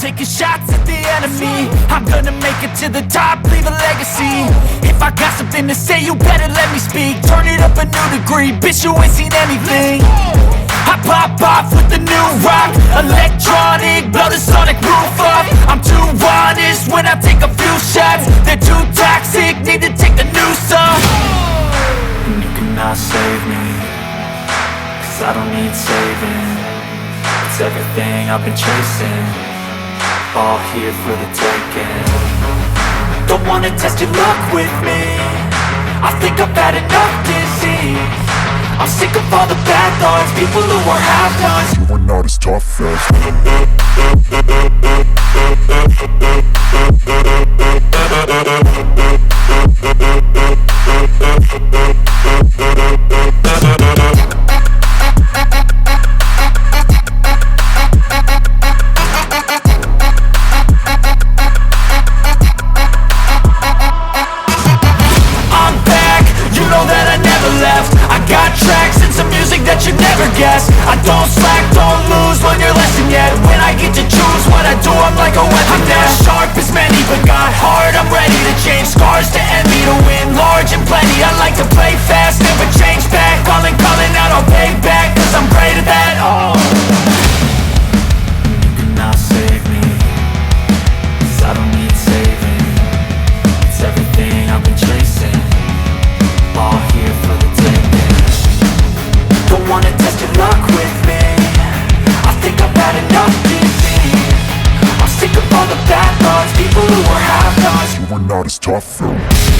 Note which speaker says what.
Speaker 1: taking shots at the enemy. I'm gonna make it to the top, leave a legacy. If I got something to say, you better let me speak. Turn it up a new degree, bitch, you ain't seen anything. I pop off with the new rock, electronic, blow the sonic roof up. I'm too honest when I take a few shots. They're too toxic, need to take the noose off. And you cannot save me, 'cause I don't need saving. It's everything I've been chasing, all here for the taking. Don't wanna test your luck with me, I think I've had enough disease. I'm sick of all the bad thoughts, people who are half-nots.
Speaker 2: You are not as tough as
Speaker 1: you never guess. I don't slack, don't lose, learn your lesson yet. When I get to choose what I do, I'm like a weapon. I'm not sharp as many, but got heart. I'm ready to change scars to envy, to win large and plenty. I like to play fast, never change back. Calling out, I'll pay back, 'cause I'm great at that. Oh, you cannot save me, 'cause I don't need saving. It's everything I've been chasing, all here for the taking. Don't wanna test your luck with me, I think I've had enough disease. I'm sick of all the bad thoughts, people who are half-nots.
Speaker 2: you are not as tough as